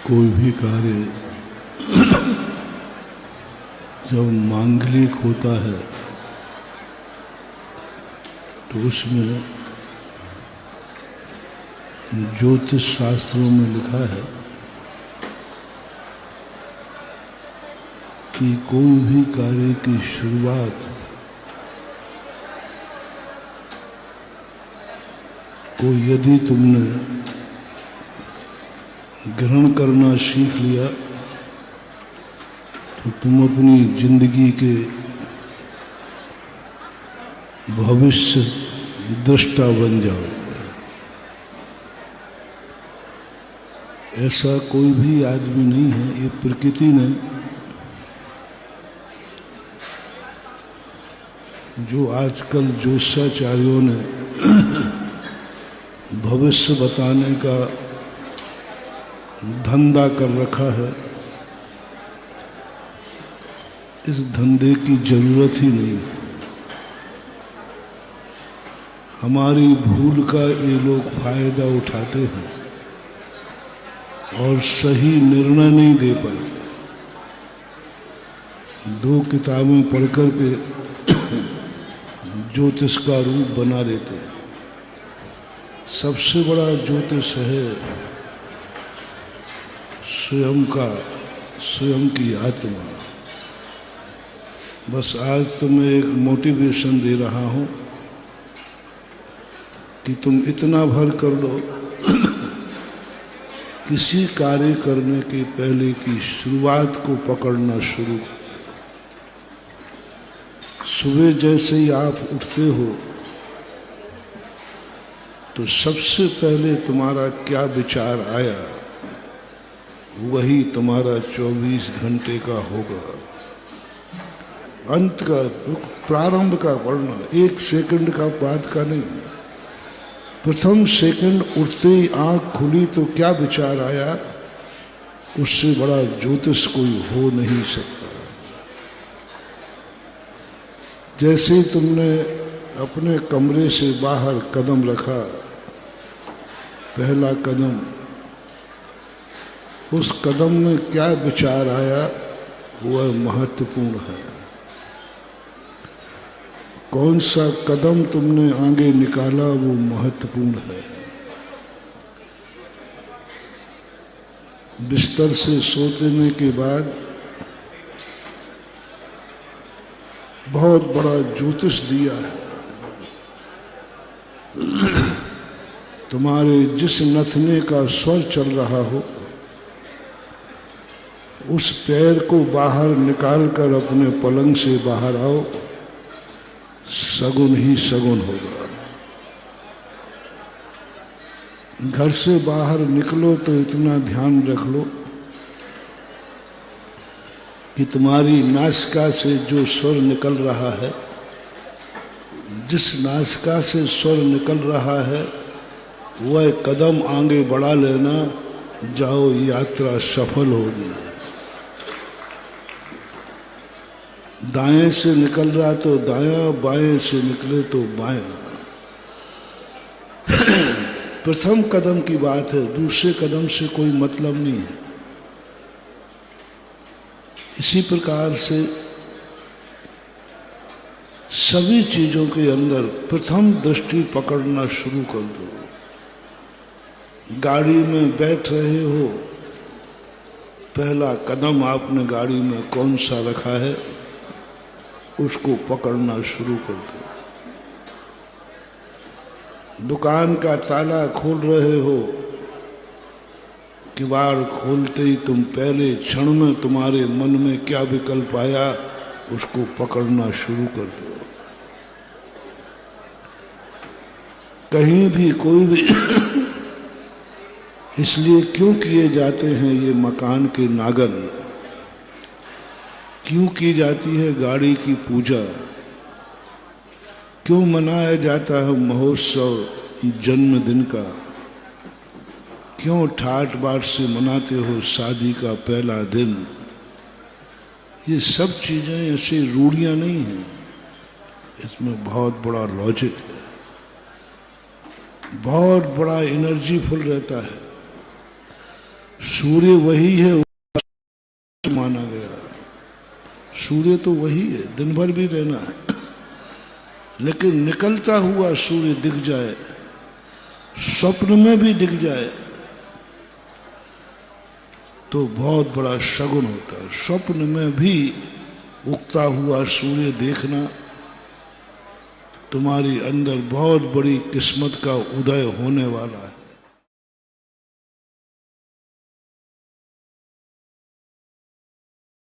कोई भी कार्य जब मांगलिक होता है तो उसमें ज्योतिष शास्त्रों में लिखा है कि कोई भी कार्य की शुरुआत को यदि तुमने ग्रहण करना सीख लिया तो तुम अपनी जिंदगी के भविष्य दृष्टा बन जाओ। ऐसा कोई भी आदमी नहीं है, ये प्रकृति ने जो आजकल ज्योतिषाचार्यों ने भविष्य बताने का धंधा कर रखा है, इस धंधे की जरूरत ही नहीं है। हमारी भूल का ये लोग फायदा उठाते हैं और सही निर्णय नहीं दे पाते। दो किताबें पढ़कर के ज्योतिष का रूप बना लेते हैं। सबसे बड़ा ज्योतिष है स्वयं की आत्मा। बस आज तो मैं एक मोटिवेशन दे रहा हूँ कि तुम इतना भर कर लो किसी कार्य करने के पहले की शुरुआत को पकड़ना शुरू कर। सुबह जैसे ही आप उठते हो तो सबसे पहले तुम्हारा क्या विचार आया वही तुम्हारा 24 घंटे का होगा। अंत का प्रारंभ का पढ़ना, 1 सेकंड का बाद का नहीं। प्रथम सेकंड उठते ही आंख खुली तो क्या विचार आया, उससे बड़ा ज्योतिष कोई हो नहीं सकता। जैसे तुमने अपने कमरे से बाहर कदम रखा, पहला कदम, उस कदम में क्या विचार आया वह महत्वपूर्ण है। कौन सा कदम तुमने आगे निकाला वो महत्वपूर्ण है। बिस्तर से सोने के बाद बहुत बड़ा ज्योतिष दिया है। तुम्हारे जिस नथने का स्वर चल रहा हो उस पैर को बाहर निकाल कर अपने पलंग से बाहर आओ, सगुन ही सगुन होगा। घर से बाहर निकलो तो इतना ध्यान रख लो कि तुम्हारी नासिका से जो स्वर निकल रहा है, जिस नासिका से स्वर निकल रहा है वह कदम आगे बढ़ा लेना, जाओ यात्रा सफल होगी। दाएं से निकल रहा तो दायां, बाएं से निकले तो बायां। प्रथम कदम की बात है, दूसरे कदम से कोई मतलब नहीं है। इसी प्रकार से सभी चीजों के अंदर प्रथम दृष्टि पकड़ना शुरू कर दो। गाड़ी में बैठ रहे हो, पहला कदम आपने गाड़ी में कौन सा रखा है उसको पकड़ना शुरू कर दो। दुकान का ताला खोल रहे हो, किवाड़ खोलते ही तुम पहले क्षण में तुम्हारे मन में क्या विकल्प आया उसको पकड़ना शुरू कर दो। कहीं भी कोई भी इसलिए क्यों किए जाते हैं ये मकान के नागल, क्यों की जाती है गाड़ी की पूजा, क्यों मनाया जाता है महोत्सव जन्मदिन का, क्यों ठाट बाट से मनाते हो शादी का पहला दिन। ये सब चीज़ें ऐसे रूढ़ियाँ नहीं हैं, इसमें बहुत बड़ा लॉजिक है, बहुत बड़ा एनर्जीफुल रहता है। सूर्य वही है माना गया, सूर्य तो वही है, दिन भर भी रहना है, लेकिन निकलता हुआ सूर्य दिख जाए, स्वप्न में भी दिख जाए तो बहुत बड़ा शगुन होता है। स्वप्न में भी उगता हुआ सूर्य देखना तुम्हारी अंदर बहुत बड़ी किस्मत का उदय होने वाला है।